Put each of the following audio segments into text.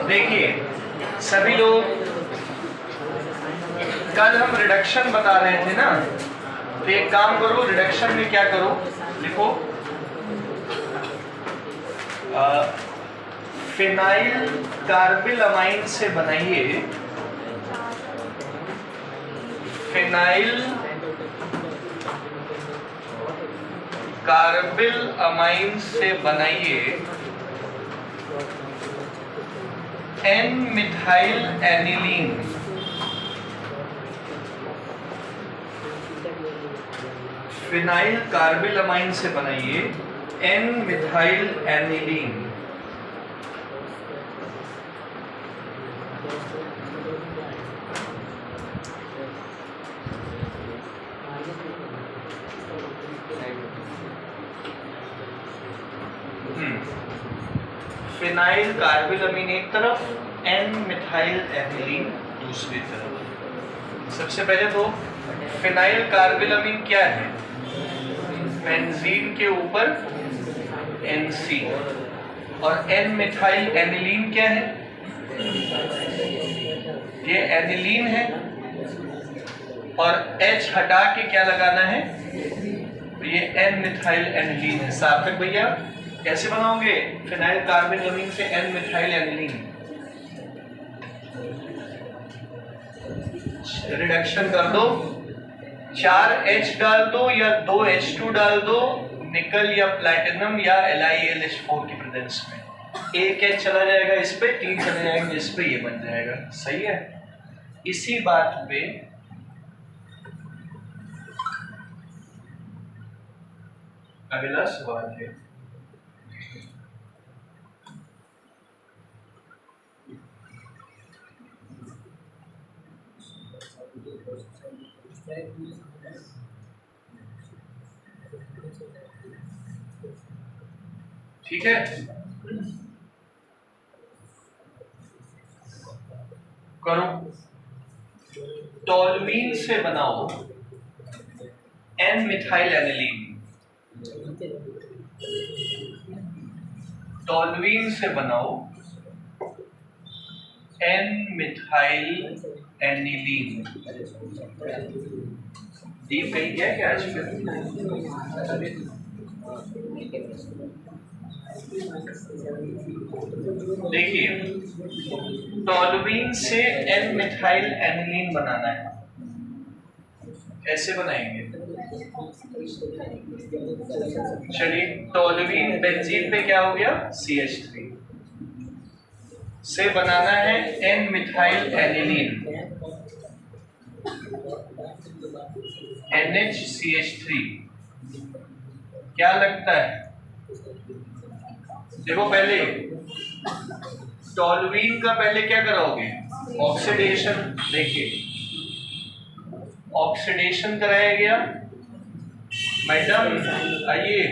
देखिए सभी लोग, कल हम रिडक्शन बता रहे थे ना, तो एक काम करो, रिडक्शन में क्या करो, लिखो फिनाइल कार्बिल अमाइन से बनाइए, फिनाइल कार्बिल अमाइन से बनाइए N methyl aniline. Phenyl carbylamine से बनाइए N methyl aniline. Phenyl carbylamine एक तरफ, एन मिथाइल एनिलीन दूसरी तरफ। सबसे पहले तो फिनाइल कार्बिल अमीन क्या है? बेंजीन के ऊपर NC, और एन मिथाइल एनिलीन क्या है? ये एनिलीन है, और H हटा के क्या लगाना है? तो ये एन मिथाइल एनिलीन है। सार्थक भैया कैसे बनाओगे फिनाइल कार्बिल अमीन से एन मिथाइल एनिलीन? रिडक्शन कर दो, 4H डाल दो या 2H2 डाल दो, निकल या प्लैटिनम या LiAlH4 की प्रेजेंस में। एक H चला जाएगा इस पे, 3 चला जाएगा इस पे, ये बन जाएगा। सही है। इसी बात पे अगला सवाल है, ठीक है, करो। टोल्यूइन से बनाओ एन मिथाइल एनिलीन। टोल्यूइन से बनाओ एन मिथाइल एनिलीन। दीप कहीं गया क्या आज फिर? देखिए, टोल्यूइन से एन मिथाइल एनिलीन बनाना है। कैसे बनाएंगे? चलिए, टोल्यूइन बेंजीन पे क्या हो गया? CH3 से बनाना है एन मिथाइल एनिलीन, NHCH3। क्या लगता है? देखो, पहले टोल्यूइन का पहले क्या कराओगे? ऑक्सीडेशन। देखिए, ऑक्सीडेशन कराया गया मैडम, आइए,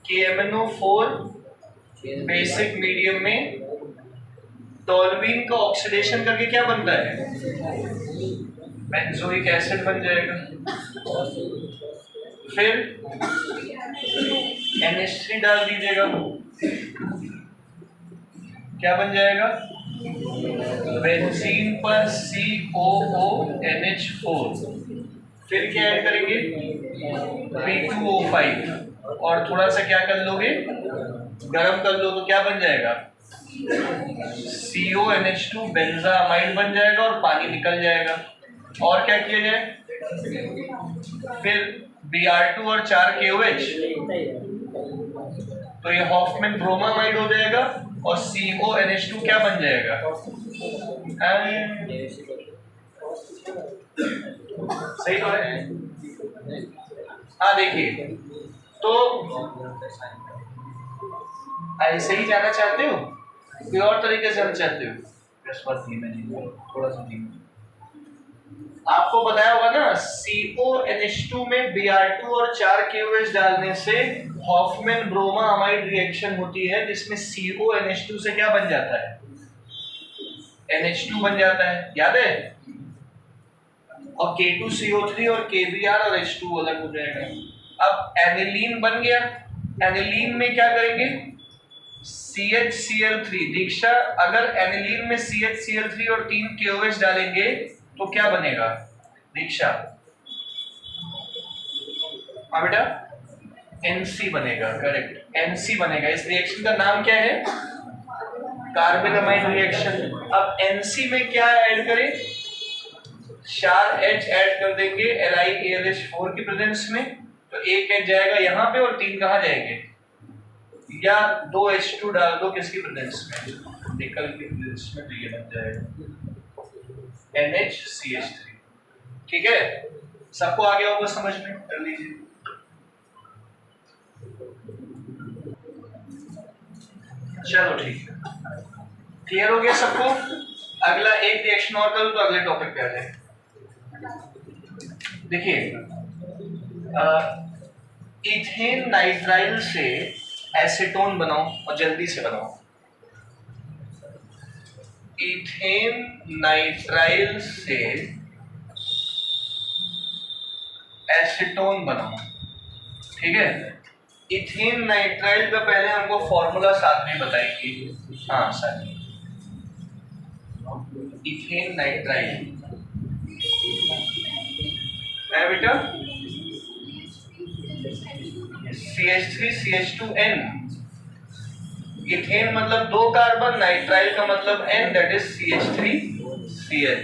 KMnO4 बेसिक मीडियम में टोल्यूइन का ऑक्सीडेशन करके क्या बनता है? बेंजोइक एसिड बन जाएगा। फिर NH3 डाल दीजिएगा, क्या बन जाएगा? बेंजीन पर COONH4। फिर क्या ऐड करेंगे? P2O5, और थोड़ा सा क्या कर लोगे? गरम कर लो, तो क्या बन जाएगा? CONH2 बेंजामाइड बन जाएगा और पानी निकल जाएगा। और क्या किया जाए? फिर Br2 और 4 KOH, तो ये हॉफमैन ब्रोमामाइड हो जाएगा, और CONH2 क्या बन जाएगा? सही तो है। हाँ, देखिए, तो ऐसे ही जाना चाहते हो, कोई और तरीके से जाना चाहते हो? थोड़ा सा धीमे। आपको बताया होगा ना, CONH2 में Br2 और 4 KOH डालने से हॉफमैन ब्रोमामाइड रिएक्शन होती है, जिसमें CONH2 से क्या बन जाता है? NH2 बन जाता है, याद है? और K2CO3 और KBr और H2 अलग हो जाएगा। अब एनिलीन बन गया। एनिलीन में क्या करेंगे? CHCl3 दीक्षा, अगर एनिलीन में CHCl3 और 3 KOH डालेंगे तो क्या बनेगा दीक्षा? हाँ बेटा, NC बनेगा, करेक्ट, NC बनेगा। इस रिएक्शन का नाम क्या है? कार्बेनामाइड रिएक्शन। अब NC में क्या ऐड करें? 4 H ऐड कर देंगे LiAlH4 की प्रेजेंस में, तो एक H जाएगा यहाँ पे और 3 कहाँ जाएंगे? या 2 H2 डाल दो किसकी प्रेजेंस में? निकल की प्रेजेंस में, तो ये बन जाएगा NHCH3। ठीक है, सबको आ गया होगा समझ में? कर लीजिए। चलो ठीक है, क्लियर हो गया सबको? अगला एक रिएक्शन और करूं तो अगले टॉपिक पे आ जाए। देखिए, इथेन नाइट्राइल से एसीटोन बनाओ और जल्दी से बनाओ। इथेन नाइट्राइल से एसीटोन बनाओ, ठीक है? इथेन नाइट्राइल का पहले हमको फॉर्मूला साथ में बताएंगे। हाँ सर, इथेन नाइट्राइल है बेटा CH3CH2N। इथेन मतलब 2 कार्बन, नाइट्राइल का मतलब N, that is CH3Cl।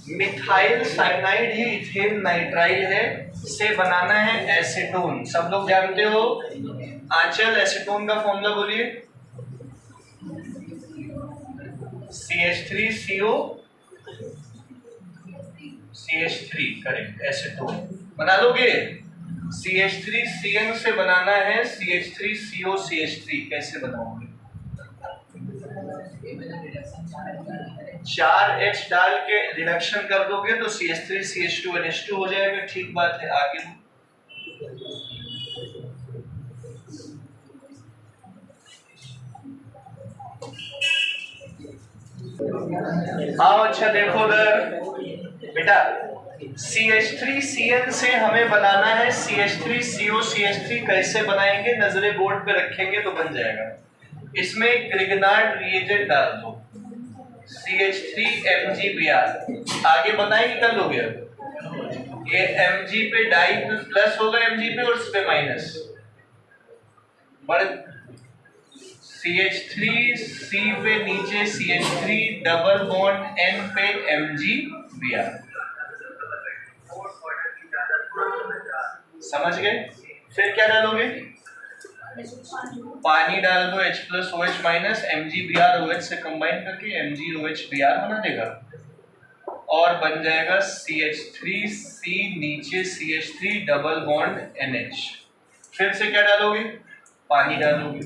Methyl cyanide he ethane nitrile है, से बनाना है एसीटोन। सब लोग जानते हो। आंचल, एसीटोन का फॉर्मूला बोलिए। CH3CO CH3, करेक्ट, एसीटोन बना लोगे। CH3CN से बनाना है CH3CO CH3। कैसे बनाओगे? 4 H डाल के रिडक्शन कर दोगे तो CH3CH2NH2 हो जाएगा। ठीक बात है, आगे आओ। अच्छा देखो उधर बेटा, CH3CN से हमें बनाना है CH3CO CH3। कैसे बनाएंगे? नजरे बोर्ड पे रखेंगे तो बन जाएगा। इसमें ग्रिग्नार्ड रिएजेंट डाल दो, CH3MgBr। आगे बनाएंगे, कर लोगे? ये Mg पे डाई प्लस होगा, Mg पे, और इस पे माइनस। CH3C पे नीचे CH3 डबल बॉन्ड N पे MgBr। समझ गए? फिर क्या डालोगे? पानी डाल दो, H+OH माइनस, MgBr OH से कंबाइन करके MgOHBr बना देगा और बन जाएगा CH3C नीचे CH3 डबल बॉन्ड NH। फिर से क्या डालोगे? पानी डालोगे,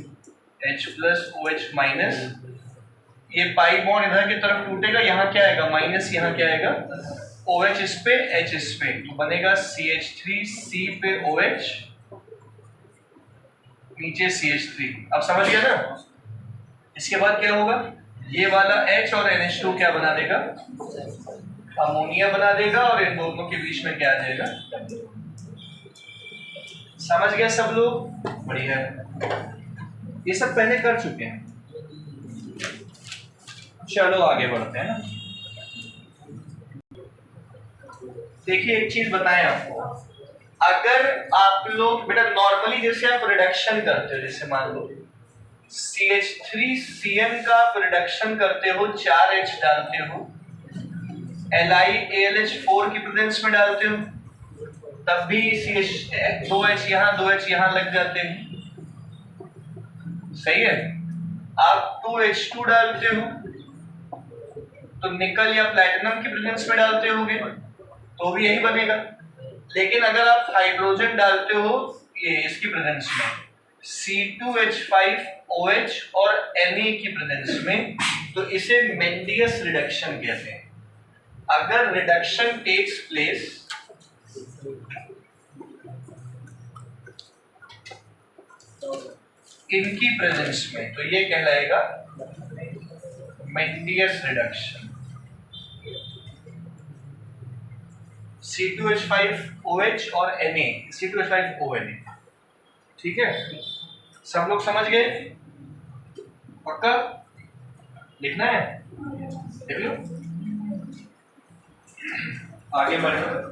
H+OH माइनस, ये पाई बॉन्ड इधर की तरफ टूटेगा, यहाँ क्या आएगा? माइनस, यहाँ क्या आएगा? OH इस पे, H इस पे, तो बनेगा CH3C पे OH नीचे CH3। अब समझ गया ना? इसके बाद क्या होगा? ये वाला H और NH2 क्या बना देगा? अमोनिया बना देगा, और इन दोनों के बीच में क्या आ जाएगा? समझ गया सब लोग? बढ़िया, ये सब पहले कर चुके हैं। चलो आगे बढ़ते हैं ना। देखिए एक चीज बताएं आपको, अगर आप लोग बेटा नॉर्मली जैसे आप रिडक्शन करते हो, जैसे मान लो CH3CN का आप रिडक्शन करते हो, 4 H डालते हो, LiAlH4 की प्रेजेंस में डालते हो, तब भी दो H यहाँ 2 H यहाँ लग जाते हैं। सही है? आप 2H2 डालते हो तो निकल या प्लैटिनम की प्रेजेंस में डालते होगे तो भी यही बनेगा। लेकिन अगर आप हाइड्रोजन डालते हो ये इसकी प्रेजेंस में, C2H5OH और Na की प्रेजेंस में, तो इसे मेंडियस रिडक्शन कहते हैं। अगर रिडक्शन टेक्स प्लेस इनकी प्रेजेंस में, तो ये कहलाएगा मेंडियस रिडक्शन। C2H5OH और Na, C2H5ONA। ठीक है, सब लोग समझ गए? पक्का लिखना है, देख लो आगे बढ़ो।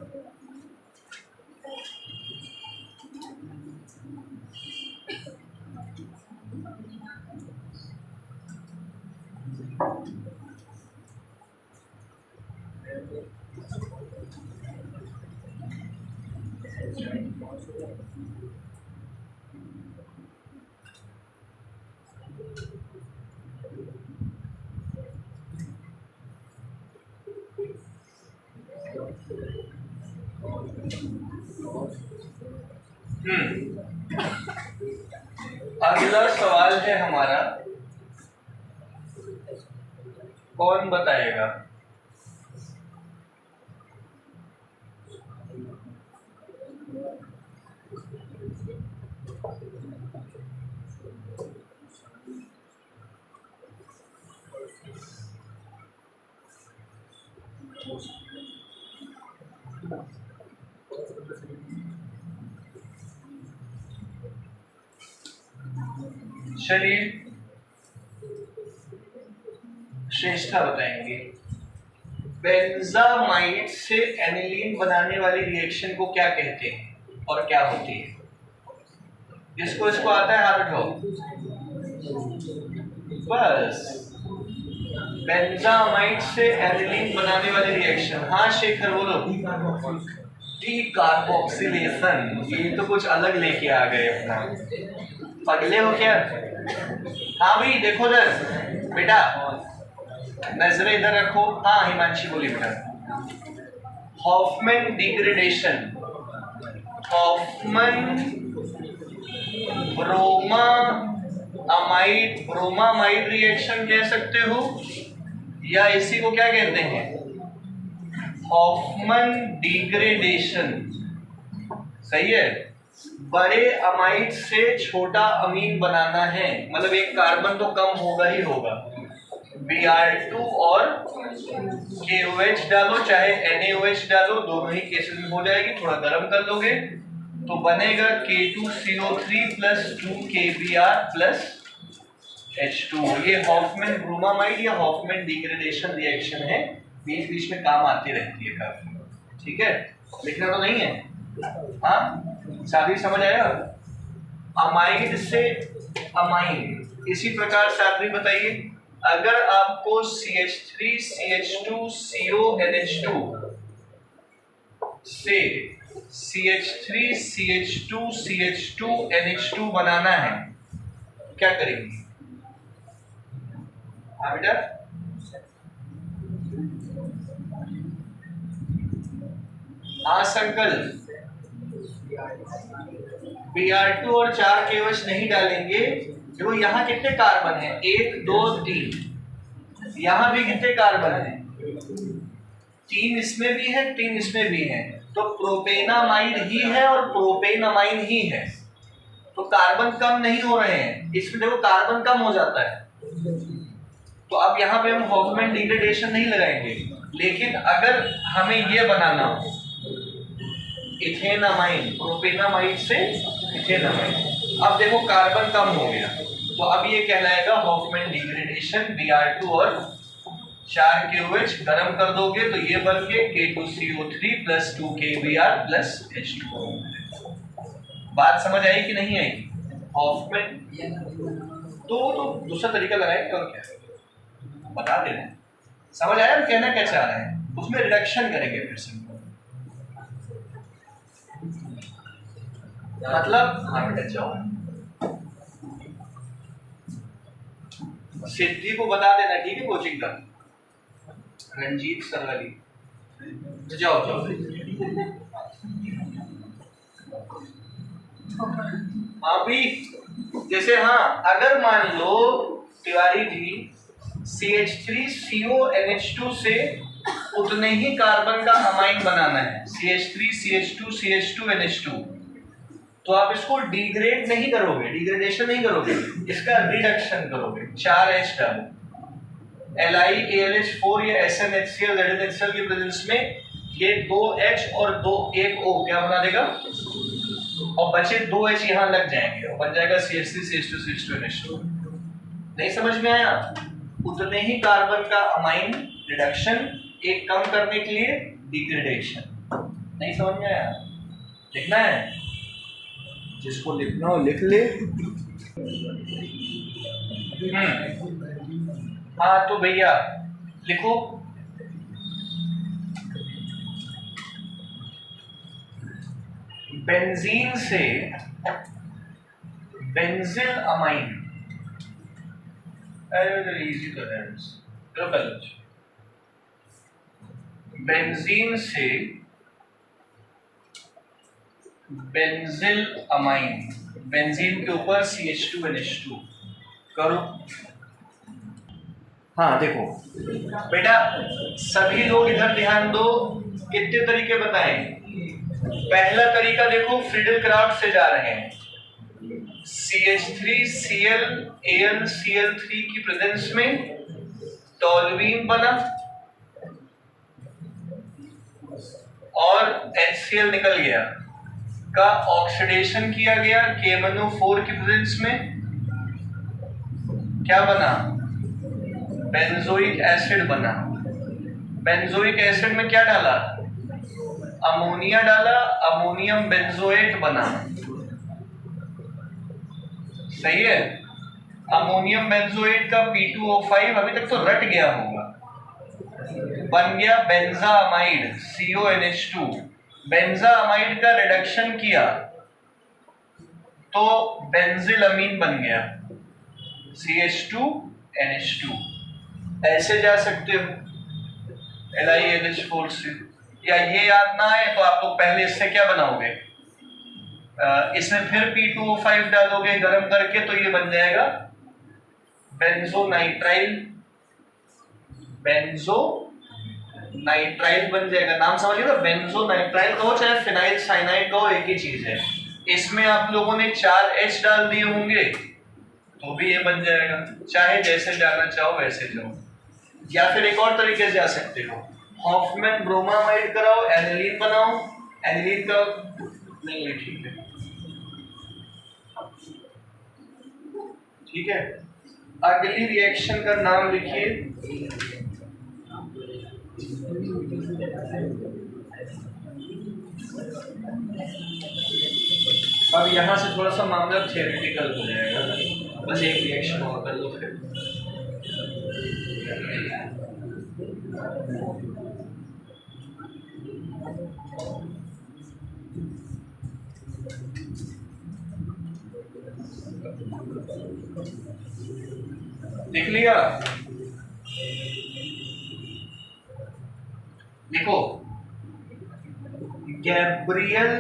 अगला सवाल है हमारा, कौन बताएगा? चलिए श्रेष्ठा बताएंगे। बेंजामाइड से एनिलीन बनाने वाली रिएक्शन को क्या कहते हैं और क्या होती है? जिसको इसको आता है हाथ उठाओ। बस बेंजामाइड से एनिलीन बनाने वाली रिएक्शन। हाँ शेखर बोलो। D carboxylation. ये तो कुछ अलग लेके आ गए अपना, पगले हो क्या? हाँ भाई देखो इधर बेटा, नजरें इधर रखो। हाँ हिमांशी बोली बेटा। Hofmann degradation, Hofmann bromamide reaction कह सकते हो, या इसी को क्या कहते हैं? Hofmann degradation. सही है। बड़े अमाइड से छोटा अमीन बनाना है, मतलब एक कार्बन तो कम होगा ही होगा। Br2 और KOH डालो चाहे NaOH डालो, दोनों ही केसेस में हो जाएगी। थोड़ा गर्म कर लोगे तो बनेगा K2CO3 plus 2KBr plus H2। ये हॉफमैन ब्रोमामाइड या हॉफमैन डिग्रेडेशन रिएक्शन है, बीच बीच में काम आती रहती है काफी। ठीक है, लिखना तो नहीं है? हाँ सादी समझ आया? अमाइड से अमाइन। इसी प्रकार सादी बताइए, अगर आपको CH3CH2CONH2 से CH3CH2CH2NH2 बनाना है, क्या करेंगे? हाँ बेटा, हाँ संकल्प। Br2 और 4 KOH नहीं डालेंगे। देखो यहाँ कितने कार्बन हैं? 1 2 3। यहाँ भी कितने कार्बन हैं? 3 इसमें भी है, 3 इसमें भी है। तो प्रोपेनामाइड ही है और प्रोपेनामाइन ही है, तो कार्बन कम नहीं हो रहे हैं। इसमें देखो कार्बन कम हो जाता है। तो अब यहाँ पे हम हॉफमैन डिग्रेडेशन नहीं लगाएंगे, लेकिन अगर हमें ये बनाना हो इथेनामाइन, प्रोपेनामाइड से इथेनामाइन, अब देखो कार्बन कम हो गया, तो अब ये कहलाएगा हॉफमैन डिग्रेडेशन। Br2 और 4 KOH गर्म कर दोगे तो ये बन के K2CO3 plus 2KBr plus H2। बात समझ आई कि नहीं आई? हॉफमैन तो दूसरा तरीका लगाएंगे और क्या बता दे रहे हैं। समझ आया कहना क्या चाह रहे हैं? उसमें रिडक्शन करेंगे फिर से, मतलब हाँ बेटा जाओ, सिद्धि को बता देना ठीक है कोचिंग का। रंजीत सरवाली जाओ जाओ। अभी जैसे हाँ, अगर मान लो तिवारी जी CH3CONH2 से उतने ही कार्बन का अमाइन बनाना है, CH3CH2CH2NH2, तो आप इसको डिग्रेड नहीं करोगे, डिग्रेडेशन नहीं करोगे, इसका रिडक्शन करोगे। 4H डालो, LiAlH4 या SnHCl ZnHCl की प्रेजेंस में ये 2H और 1 O क्या बना देगा, और बचे 2H यहाँ लग जाएंगे और बन जाएगा CH3CH2CH2NH2। नहीं समझ में आया? उतने ही कार्बन का अमाइन रिडक्शन, एक कम करने के लिए डिग्रेडेशन। नहीं समझ में आया? लिखना है, जिसको लिखना हो लिख ले। हाँ तो भैया लिखो, बेंजीन से बेंजिल अमाइन, इजी तो है, चलो पहले बेंजीन से बेंजिल अमाइन, बेंजीन के ऊपर CH2NH2 करो। हाँ देखो बेटा, सभी लोग इधर ध्यान दो, कितने तरीके बताएं। पहला तरीका देखो, फ्रीडल क्राफ्ट से जा रहे हैं, CH3Cl AlCl3 की प्रेजेंस में टॉल्यूइन बना और HCl निकल गया, का ऑक्सीडेशन किया गया KMnO4 की प्रेजेंस में, क्या बना? बेंजोइक एसिड बना। बेंजोइक एसिड में क्या डाला? अमोनिया डाला, अमोनियम बेंजोएट बना। सही है? अमोनियम बेंजोएट का P2O5 अभी तक तो रट गया होगा, बन गया बेंजामाइड CONH2। बेंजामाइड का रिडक्शन किया तो बेंजिलअमीन बन गया CH2NH2। ऐसे जा सकते हो LiNH4 से, या ये याद ना आए तो आप लोग पहले इससे क्या बनाओगे, इसमें फिर P2O5 डालोगे गर्म करके, तो ये बन जाएगा बेंजोनाइट्राइल, बेंजोनाइट्राइल बन जाएगा। नाम समझिए ना, बेंजोनाइट्राइल कहो चाहे फिनाइल साइनाइड कहो, एक ही चीज है। इसमें आप लोगों ने 4 H डाल दिए होंगे तो भी ये बन जाएगा, चाहे जैसे जाना चाहो वैसे जाओ। या फिर एक और तरीके से जा सकते हो, हॉफमैन ब्रोमामाइड कराओ, एनिलीन बनाओ, एनिलीन का नहीं है, ठीक है ठीक है। अगली रिएक्शन का नाम लिखिए, अब यहां से थोड़ा सा मामला थियोरेटिकल हो जाएगा, बस एक रिएक्शन और कर लो फिर। लिख लिया? लिखो, गैब्रियल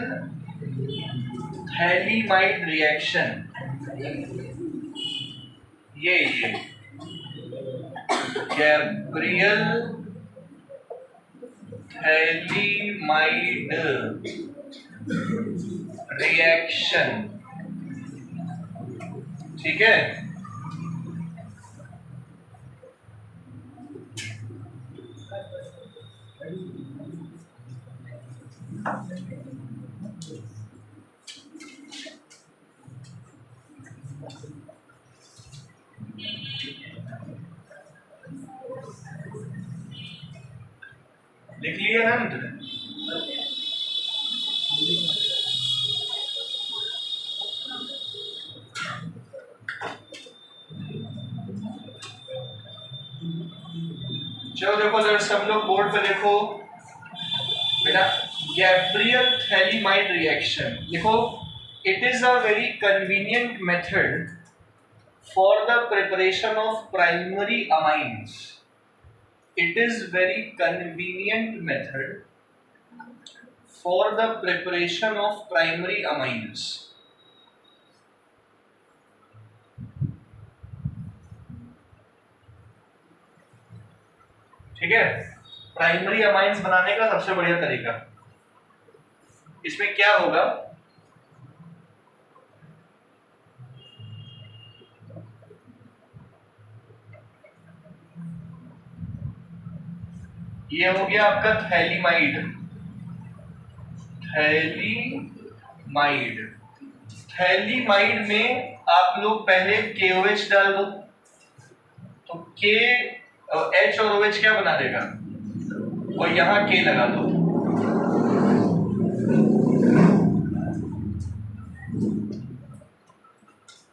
थैलीमाइड रिएक्शन, ये गैब्रियल थैलीमाइड रिएक्शन, ठीक है। लिख लिया ना तुमने? चलो देखो जरा सब लोग बोर्ड पे देखो बेटा, गैब्रियल थैलीमाइड रिएक्शन लिखो। It is a very convenient method for the preparation of primary amines. It is very convenient method for the preparation of primary amines. ठीक है, प्राइमरी अमाइंस बनाने का सबसे बढ़िया तरीका। इसमें क्या होगा, ये हो गया आपका थैलीमाइड, थैलीमाइड में आप लोग पहले KOH डाल दो, के एच और OH क्या बना देगा, और यहाँ के लगा दो।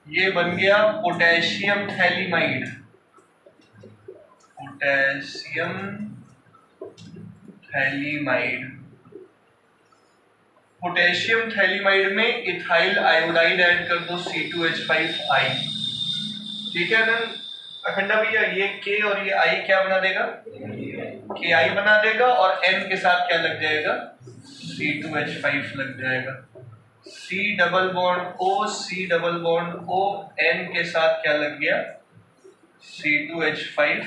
ये बन गया potassium phthalimide. Potassium phthalimide. Potassium phthalimide में इथाइल आयोडाइड ऐड कर दो, C2H5I। ठीक है ना अखंडा भैया, ये के और ये आई क्या बना देगा, KI बना देगा, और N के साथ क्या लग जाएगा, C2H5 लग जाएगा। C double bond O, C double bond O, N के साथ क्या लग गया, C2H5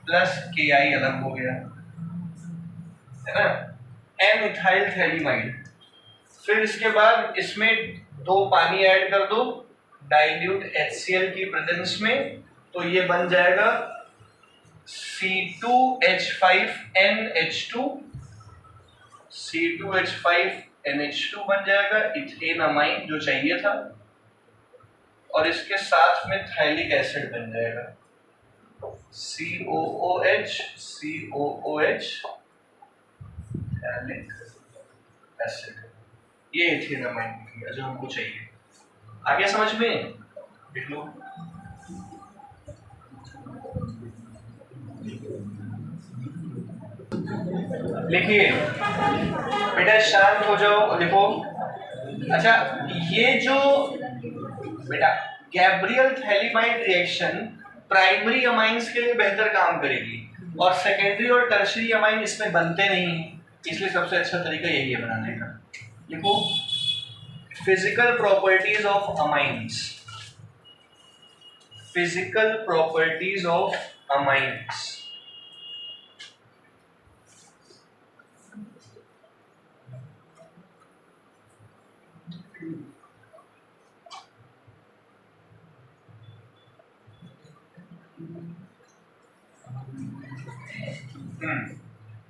प्लस KI अलग हो गया, है ना, N इथाइल थैलीमाइड। फिर इसके बाद इसमें 2 पानी ऐड कर दो डाइल्यूट HCl की प्रेजेंस में, तो ये बन जाएगा C2H5NH2, C2H5NH2 बन जाएगा, इथेन अमाइन जो चाहिए था, और इसके साथ में थाइलिक एसिड बन जाएगा, COOH COOH थाइलिक एसिड। ये इथेन अमाइन जो हमको चाहिए। आगे समझ में देख लो। लिखिए बेटा, शांत हो जाओ, लिखो। अच्छा, ये जो बेटा Gabriel phthalimide reaction primary amines के लिए बेहतर काम करेगी, और सेकेंडरी और टर्शियरी अमाइन इसमें बनते नहीं हैं, इसलिए सबसे अच्छा तरीका यही है बनाने का। लिखो, physical properties of amines. Physical properties of amines.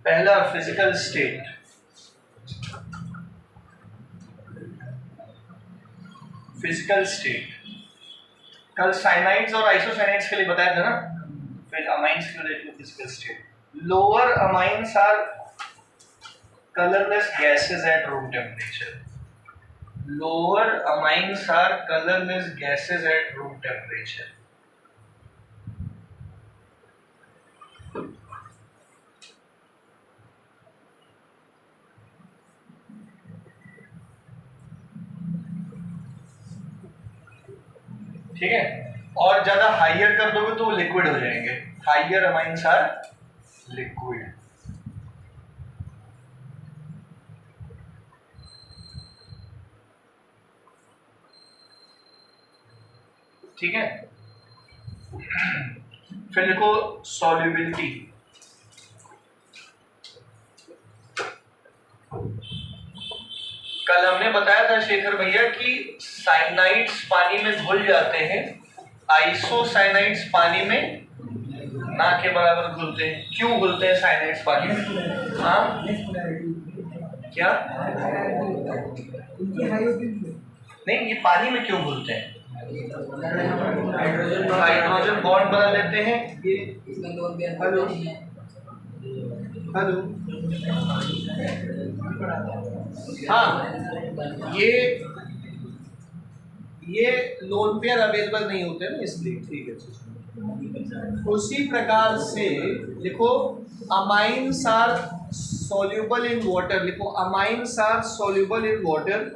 पहला फिजिकल स्टेट। फिजिकल स्टेट कल साइनाइड्स और आइसोसाइनाइड्स के लिए बताया था ना, फिर अमाइंस के लिए physical state. Lower amines are colourless gases at room temperature. Lower amines are colourless gases at room temperature. ठीक है, और ज्यादा हाइयर कर दोगे तो वो लिक्विड हो जाएंगे। Higher amines are liquid. ठीक है, फिर देखो सॉल्युबिलिटी। कल हमने बताया था शेखर भैया कि साइनाइड्स पानी में घुल जाते हैं, आइसोसाइनाइड्स पानी में ना के बराबर घुलते हैं। क्यों घुलते हैं साइनाइड्स पानी में? हाँ क्या नहीं, ये पानी में क्यों घुलते हैं? हाइड्रोजन बॉन्ड बना लेते हैं। हेलो हेलो, हाँ, ये लोन पेयर अवेलेबल नहीं होते ना, इसलिए। ठीक है, उसी प्रकार से लिखो, amines are soluble in water. लिखो, amines are soluble in water.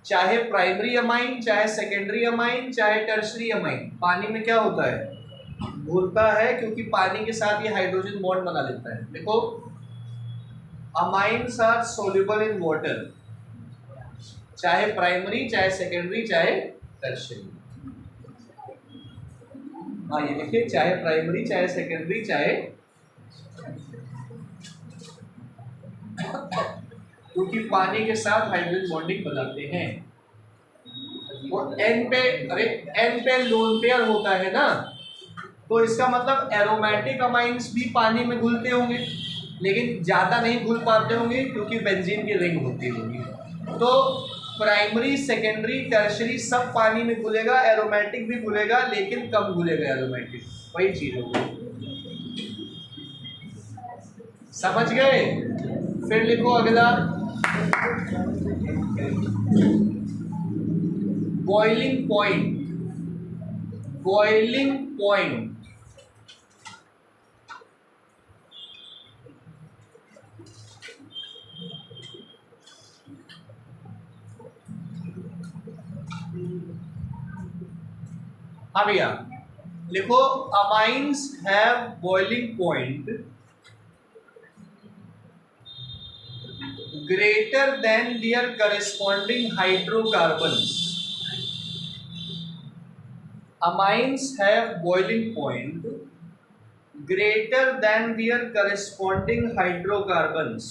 चाहे प्राइमरी अमाइन, चाहे सेकेंडरी अमाइन, चाहे टर्शरी अमाइन, पानी में क्या होता है, घुलता है, क्योंकि पानी के साथ ये हाइड्रोजन बॉन्ड बना लेता है। देखो, amines are soluble in water, चाहे प्राइमरी, चाहे सेकेंडरी, चाहे टर्शियरी। हाँ, ये देखिए, चाहे प्राइमरी, चाहे सेकेंडरी, चाहे, क्योंकि पानी के साथ हाइड्रोजन बॉन्डिंग बनाते हैं। और एन पे लोन पेयर होता है ना, तो इसका मतलब एरोमेटिक अमाइंस भी पानी में घुलते होंगे, लेकिन ज़्यादा नहीं घुल पाते होंगे क्योंकि बेंजीन की रिंग होती होगी। तो प्राइमरी, सेकेंडरी, टर्शरी सब पानी में घुलेगा, एरोमेटिक भी घुलेगा, लेकिन कम घुलेगा एरोमेटिक। वही चीज होगी। समझ गए? फिर लिखो अगला, बॉइलिंग पॉइंट। बॉइलिंग पॉइंट हाँ भैया लिखो, amines have boiling point greater than their corresponding hydrocarbons. Amines have boiling point greater than their corresponding hydrocarbons.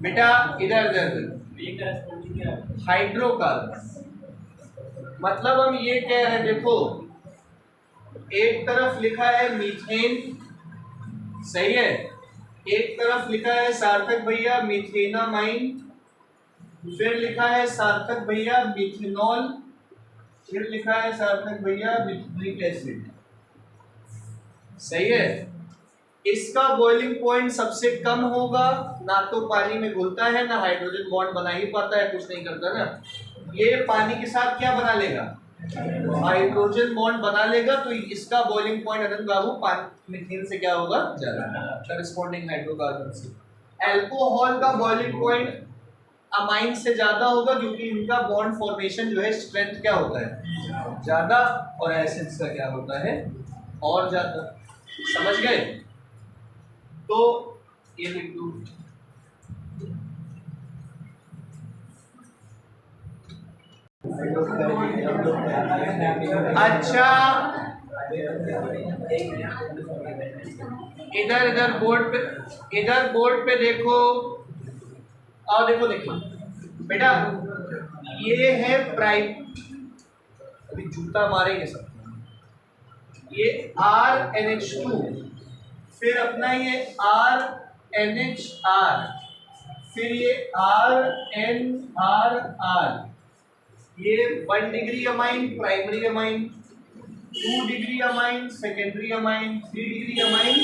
बेटा इधर इधर हाइड्रोकार्बन मतलब हम ये कह रहे हैं, देखो एक तरफ लिखा है मीथेन, सही है, एक तरफ लिखा है सार्थक भैया मीथेनामाइन, फिर लिखा है सार्थक भैया मिथेनॉल, फिर लिखा है सार्थक भैया मिथेनिक एसिड, सही है। इसका बॉइलिंग पॉइंट सबसे कम होगा, ना तो पानी में घुलता है ना हाइड्रोजन बॉन्ड बना ही पाता है, कुछ नहीं करता ना। ये पानी के साथ क्या बना लेगा, हाइड्रोजन बॉन्ड बना लेगा, तो इसका बॉइलिंग पॉइंट अनंत बाबू पानी मीथेन से क्या होगा, ज्यादा, करस्पॉन्डिंग हाइड्रोकार्बन से। अल्कोहल का बॉइलिंग पॉइंट अमाइन से ज्यादा होगा क्योंकि इनका बॉन्ड फॉर्मेशन जो है स्ट्रेंथ क्या होता है, ज्यादा, और एसिड्स का क्या होता है, और ज्यादा। समझ गए? तो ये लिख दो, अच्छा इधर इधर बोर्ड पे देखो, और देखो देखो बेटा ये है प्राइम, अभी जूता मारेंगे सब, ये RNH2, फिर अपना ये RNHR, फिर ये RNRR, ये 1 degree amine primary amine, 2 degree amine secondary amine, 3 degree amine.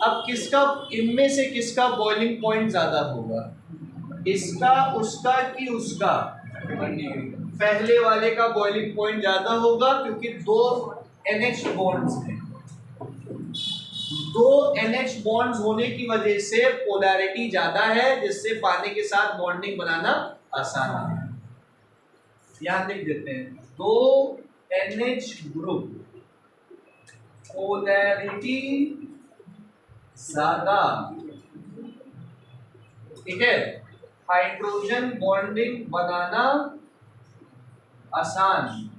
अब किसका, इनमें से किसका बॉइलिंग पॉइंट ज्यादा होगा, इसका, उसका कि उसका? पहले वाले का बॉइलिंग पॉइंट ज्यादा होगा क्योंकि 2 NH बॉन्ड्स हैं, 2 NH बॉन्ड्स होने की वजह से पोलैरिटी ज्यादा है, जिससे पानी के साथ बॉन्डिंग बनाना आसान है। यहां लिख देते हैं 2 NH ग्रुप, पोलैरिटी ज्यादा, ठीक है, हाइड्रोजन बॉन्डिंग बनाना आसान,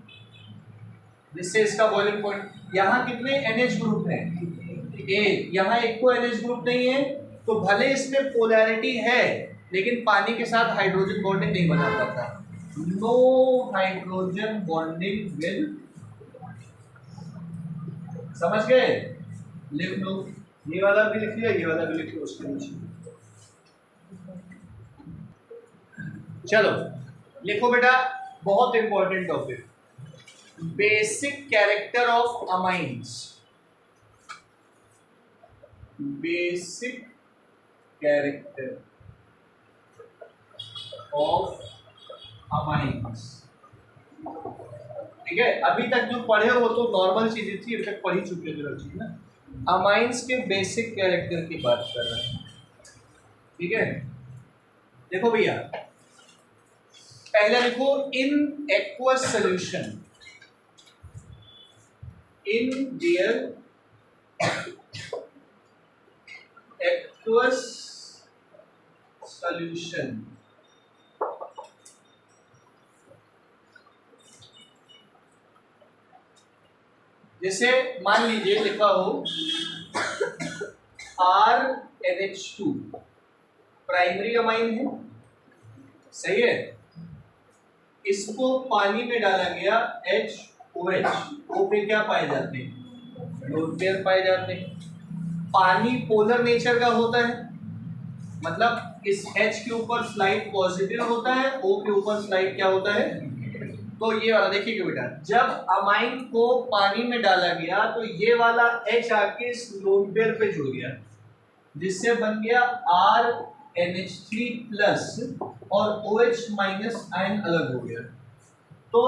जिससे इसका बॉइलिंग पॉइंट। यहाँ कितने NH ग्रुप हैं, एक, यहाँ एक को NH ग्रुप नहीं है, तो भले इसमें पोलैरिटी है लेकिन पानी के साथ हाइड्रोजन बॉन्डिंग नहीं बना पाता, नो हाइड्रोजन बॉन्डिंग विल। समझ गए? लिख लो, ये वाला भी लिख लिया, ये वाला भी लिख लो उसके नीचे। चलो लिखो बेटा, बहुत important topic, basic character of amines. Basic character of amines, ठीक है। अभी तक जो पढ़े हो तो नॉर्मल चीजें थी, अभी तक पढ़ी चुके थे चीज ना। अमाइंस के बेसिक कैरेक्टर की बात कर रहे हैं, ठीक है। देखो भैया, पहले लिखो in aqueous solution, in their aqueous solution, जैसे मान लीजिए लिखा हो RNH2 प्राइमरी अमाइन है, सही है, इसको पानी में डाला गया HOH, O पे क्या पाए जाते हैं? लोन पेयर पाए जाते हैं। पानी पोलर नेचर का होता है, मतलब इस H के ऊपर स्लाइड पॉजिटिव होता है, O के ऊपर स्लाइड क्या होता है? तो ये वाला देखिए बेटा, जब अमाइन को पानी में डाला गया तो ये वाला H आके इस लोन पेयर पे जुड़ गया, जिससे बन गया RNH3 प्लस और OH माइनस आयन अलग हो गया। तो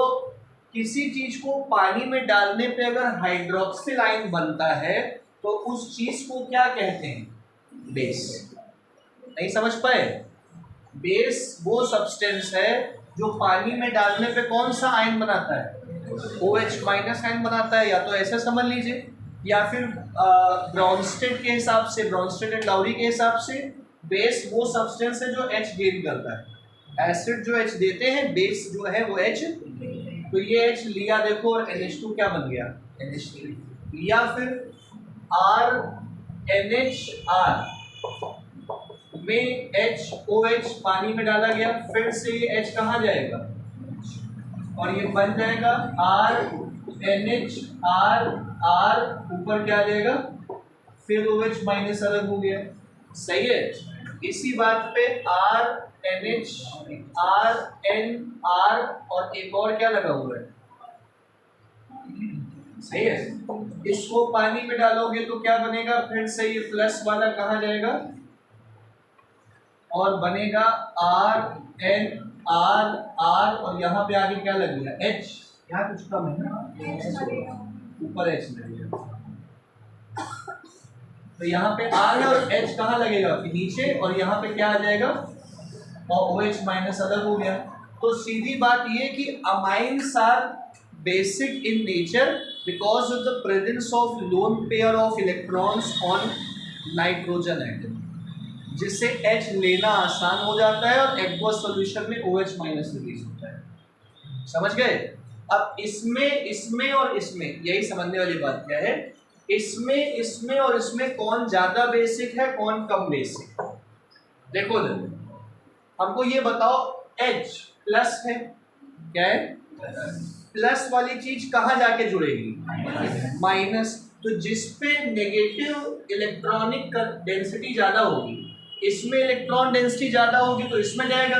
किसी चीज को पानी में डालने पे अगर हाइड्रोक्सिल आयन बनता है तो उस चीज को क्या कहते हैं? बेस। नहीं समझ पाए? बेस वो सब्सटेंस है जो पानी में डालने पे कौन सा आयन बनाता है? OH माइनस आयन बनाता है। या तो ऐसा समझ लीजिए, या फिर ब्रॉन्स्टेड के हिसाब से, ब्रॉन्स्टेड एंड लाउरी के हिसाब से बेस वो सब्सटेंस है जो H गेन करता है। एसिड जो H देते हैं, बेस जो है वो H। तो ये H लिया देखो, और NH2 क्या बन गया? NH3। या फिर RNHR में HOH पानी में डाला गया, फिर से ये H कहाँ जाएगा? और ये बन जाएगा RNHR, ऊपर क्या आ जाएगा? फिर OH माइनस अलग हो गया। सही है? इसी बात पे RNH, RNR और एक और क्या लगा हुआ है? सही है? इसको पानी में डालोगे तो क्या बनेगा? फिर से ये प्लस वाला कहाँ जाएगा? और बनेगा RNR, और यहाँ पे आगे क्या लग गया? H। यहाँ कुछ कम है ना, ऊपर H लग गया। तो यहाँ पे R है और H कहाँ लगेगा? नीचे। और यहाँ पे क्या आ जाएगा? और OH माइनस अलग हो गया। तो सीधी बात ये कि amines are basic in nature because of the presence of lone pair of electrons on nitrogen atom, जिससे H लेना आसान हो जाता है और एक्वस सॉल्यूशन में OH माइनस रिलीज होता है। समझ गए? अब इसमें और इसमें यही समझने वाली बात क्या है, इसमें और इसमें कौन ज्यादा बेसिक है, कौन कम बेसिक? देखो हमको ये बताओ, H प्लस है, क्या है? प्लस वाली चीज कहाँ जाके जुड़ेगी? माइनस। तो जिसपे नेगेटिव इलेक्ट्रॉनिक डेंसिटी ज्यादा होगी, इसमें इलेक्ट्रॉन डेंसिटी ज्यादा होगी तो इसमें जाएगा,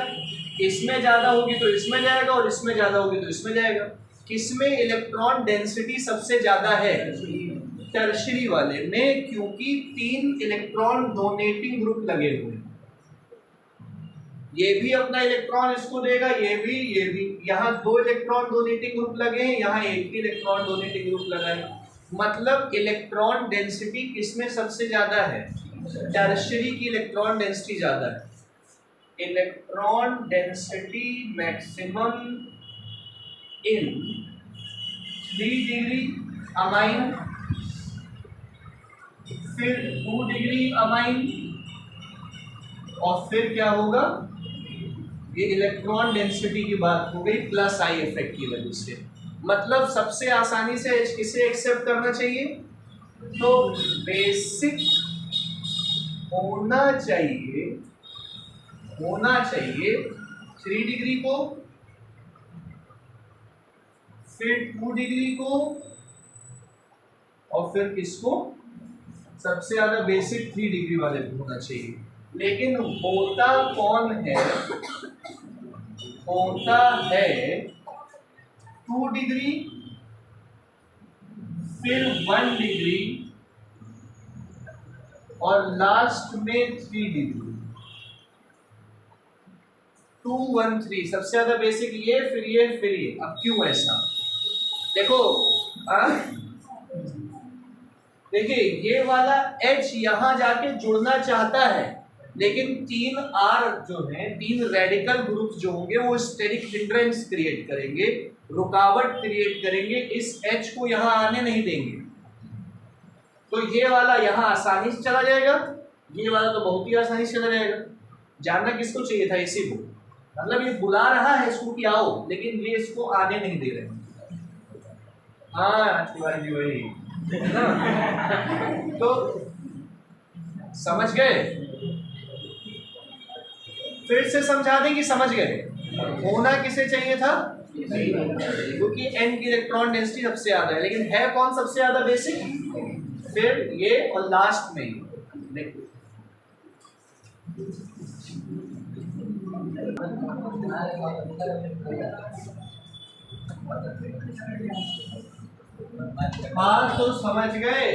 इसमें ज्यादा होगी तो इसमें जाएगा, और इसमें ज्यादा होगी तो इसमें जाएगा। किसमें इलेक्ट्रॉन डेंसिटी सबसे ज्यादा है? टर्शियरी वाले में, क्योंकि 3 इलेक्ट्रॉन डोनेटिंग ग्रुप लगे हुए हैं। ये भी अपना इलेक्ट्रॉन इसको देगा, ये भी। यहाँ 2 इलेक्ट्रॉन डोनेटिंग ग्रुप लगे हैं, यहाँ एक ही इलेक्ट्रॉन डोनेटिंग ग्रुप लगा है। मतलब इलेक्ट्रॉन डेंसिटी किसमें सबसे ज्यादा है? टर्शियरी की इलेक्ट्रॉन डेंसिटी ज्यादा है। Electron density maximum in 3 degree amine, फिर 2 डिग्री अमाइन, और फिर क्या होगा? ये इलेक्ट्रॉन डेंसिटी की बात हो गई प्लस आई इफेक्ट की वजह से। मतलब सबसे आसानी से किसे एक्सेप्ट करना चाहिए? तो बेसिक होना चाहिए 3 डिग्री को, फिर 2 डिग्री को, और फिर किसको? सबसे ज्यादा बेसिक 3 डिग्री वाले को होना चाहिए। लेकिन होता कौन है? होता है 2 डिग्री, फिर 1 डिग्री, और लास्ट में 3 डिग्री। 2 1 3 सबसे ज्यादा बेसिक ये, फिर ये, फिर ये। अब क्यों ऐसा? देखो देखिए, ये वाला H यहां जाके जुड़ना चाहता है, लेकिन 3 R जो है, 3 रेडिकल ग्रुप जो होंगे वो स्टेरिक हिंड्रेंस क्रिएट करेंगे, रुकावट क्रिएट करेंगे, इस H को यहां आने नहीं देंगे। तो ये वाला यहां आसानी से चला जाएगा, ये वाला तो बहुत ही आसानी से चला जाएगा। जानना किसको चाहिए था? इसी को। मतलब ये बुला रहा है इसको कि आओ, लेकिन ये इसको आने नहीं दे रहे। हाँ तिवारी जी वही है ना? तो समझ गए? फिर से समझा दें कि समझ गए? होना किसे चाहिए था, क्योंकि n की इलेक्ट्रॉन डेंसिटी सबसे ज्यादा है, लेकिन है कौन सबसे ज्यादा बेसिक, फिर ये और लास्ट में देखो हाँ तो समझ गए।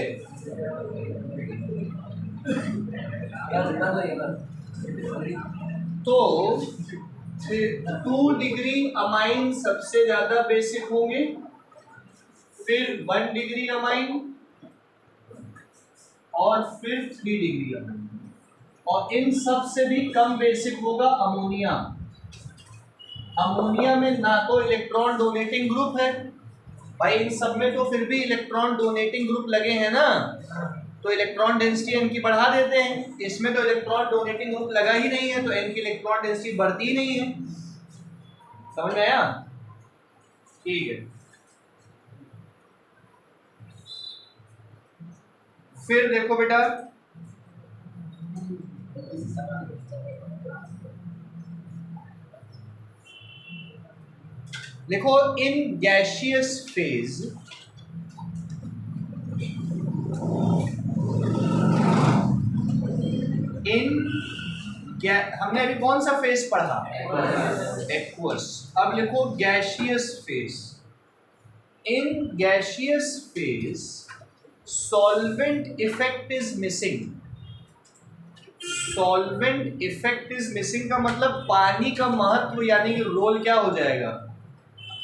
तो 2 डिग्री अमाइन सबसे ज्यादा बेसिक होंगे, फिर 1 डिग्री अमाइन और फिर 3 डिग्री अमाइन, और इन सब से भी कम बेसिक होगा अमोनिया। अमोनिया में ना तो इलेक्ट्रॉन डोनेटिंग ग्रुप है भाई, इन सब में तो फिर भी इलेक्ट्रॉन डोनेटिंग ग्रुप लगे हैं ना, तो इलेक्ट्रॉन डेंसिटी इनकी बढ़ा देते हैं। इसमें तो इलेक्ट्रॉन डोनेटिंग ग्रुप लगा ही नहीं है, तो इनकी इलेक्ट्रॉन डेंसिटी बढ़ती ही नहीं है। समझ में आया? ठीक है, फिर देखो बेटा, देखो इन गैसियस फेज हमने अभी कौन सा फेज पढ़ा, एक्वस। अब लिखो gaseous phase. In gaseous phase solvent effect is missing. Solvent effect is missing का मतलब पानी का महत्व यानी कि रोल क्या हो जाएगा,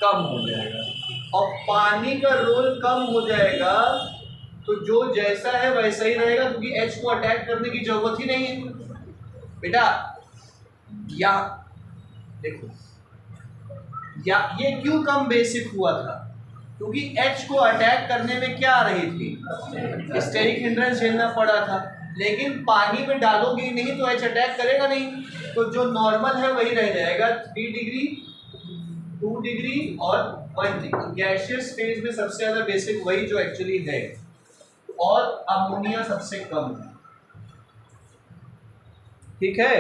कम हो जाएगा। और पानी का रोल कम हो जाएगा तो जो जैसा है वैसा ही रहेगा, क्योंकि H को अटैक करने की जरूरत ही नहीं है बेटा। या देखो या ये क्यों कम बेसिक हुआ था, क्योंकि H को अटैक करने में क्या आ रही थी, स्टेरिक हिंड्रेंस झेलना पड़ा था। लेकिन पानी में डालोगे ही नहीं तो H अटैक करेगा नहीं, तो जो नॉर्मल है वही रह जाएगा, 3 डिग्री 2 डिग्री और 1 डिग्री। गैसियस फेज में सबसे ज्यादा बेसिक वही जो एक्चुअली है, और अमोनिया सबसे कम है। ठीक है,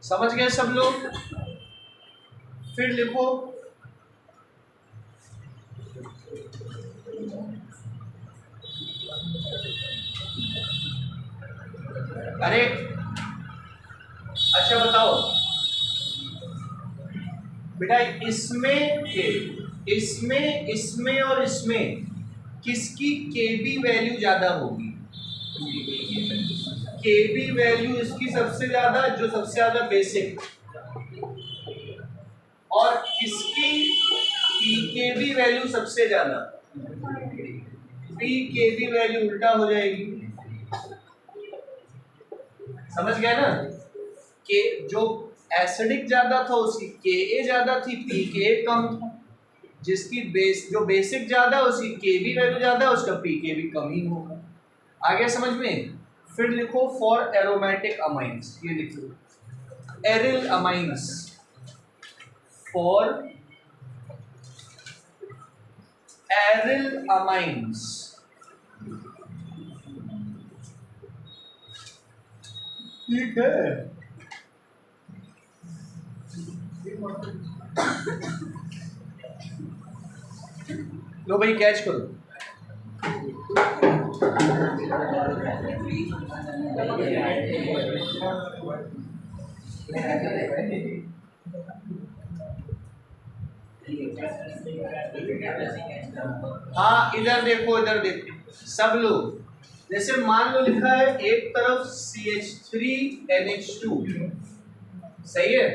समझ गए सब लोग? फिर लिखो अरे अच्छा बताओ बेटा, इसमें और इसमें किसकी केबी वैल्यू ज्यादा होगी? केबी वैल्यू इसकी सबसे ज्यादा, जो सबसे ज्यादा बेसिक, और किसकी पीकेबी वैल्यू सबसे ज्यादा? पीकेबी वैल्यू उल्टा हो जाएगी। समझ गए ना? के जो एसिडिक ज्यादा था उसकी के ज्यादा थी, पीके कम था। जिसकी जो बेसिक ज्यादा उसकी केबी वैल्यू ज्यादा, उसका पीके भी कम ही होगा। आ गया समझ में? फिर लिखो फॉर एरोमेटिक अमाइंस, ये लिखो aryl amines, for aryl amines. ठीक है, लो भाई कैच करो। हाँ इधर देखो, इधर देखो सब लोग। जैसे मान लो लिखा है एक तरफ CH3NH2, सही है,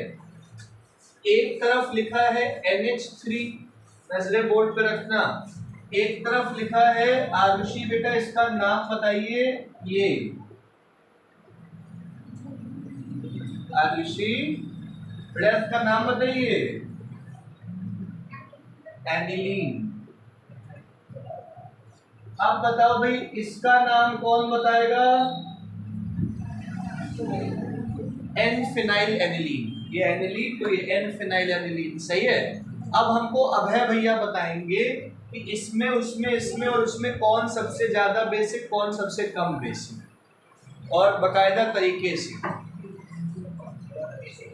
एक तरफ लिखा है NH3, नजरें बोर्ड पे रखना। एक तरफ लिखा है आरुषि बेटा, इसका नाम बताइए, ये आरुषि बेटा इसका नाम बताइए, एनिलीन। अब बताओ भाई इसका नाम कौन बताएगा? N phenyl aniline. ये एनिलीन तो ये एन फिनाइल एनिलीन, सही है। अब हमको अभय भैया बताएंगे कि इसमें उसमें इसमें और उसमें कौन सबसे ज्यादा बेसिक कौन सबसे कम बेसिक, और बकायदा तरीके से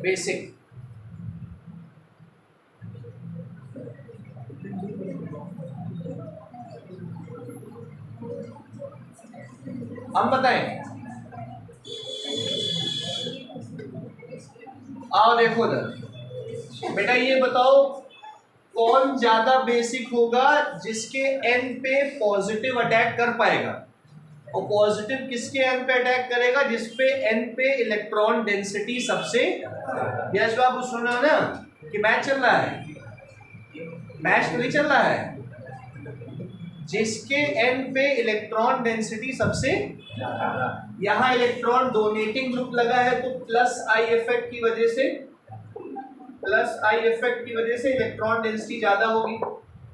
बेसिक। हम बताएं, आओ देखो इधर बेटा, ये बताओ कौन ज्यादा बेसिक होगा जिसके एन पे पॉजिटिव अटैक कर पाएगा, और पॉजिटिव किसके एन पे अटैक करेगा, जिसपे एन पे इलेक्ट्रॉन डेंसिटी सबसे। यस बाबू सुन रहे हो ना कि मैच चल रहा है, मैच तो नहीं चल रहा है। जिसके एन पे इलेक्ट्रॉन डेंसिटी सबसे, यहाँ इलेक्ट्रॉन डोनेटिंग ग्रुप लगा है तो प्लस आई इफेक्ट की वजह से, प्लस आई इफेक्ट की वजह से इलेक्ट्रॉन डेंसिटी ज्यादा होगी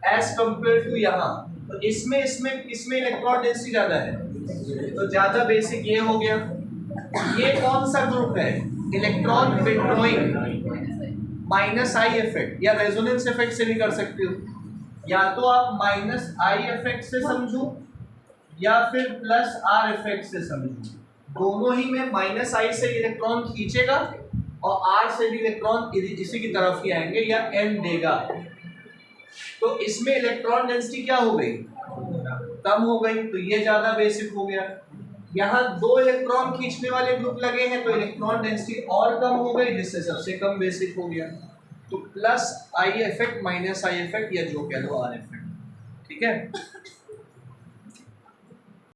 एज कंपेयर टू यहाँ। तो इसमें इसमें इसमें इलेक्ट्रॉन डेंसिटी ज्यादा है, तो ज्यादा बेसिक ये हो गया। ये कौन सा ग्रुप है, electron withdrawing minus I effect, या रेजोनेंस इफेक्ट से भी कर सकते हो, या तो आप माइनस आई इफेक्ट से समझो या फिर प्लस आर इफेक्ट से समझो। दोनों ही में माइनस आई से इलेक्ट्रॉन खींचेगा और आर से भी इलेक्ट्रॉन इसी की तरफ ही आएंगे या एन देगा। तो इसमें इलेक्ट्रॉन डेंसिटी क्या हो गई, कम हो गई, तो ये ज्यादा बेसिक हो गया। यहाँ दो इलेक्ट्रॉन खींचने वाले ग्रुप लगे हैं तो इलेक्ट्रॉन डेंसिटी और कम हो गई, जिससे सबसे कम बेसिक हो गया। तो plus I effect minus I effect या जो कह लो आर इफेक्ट, ठीक है।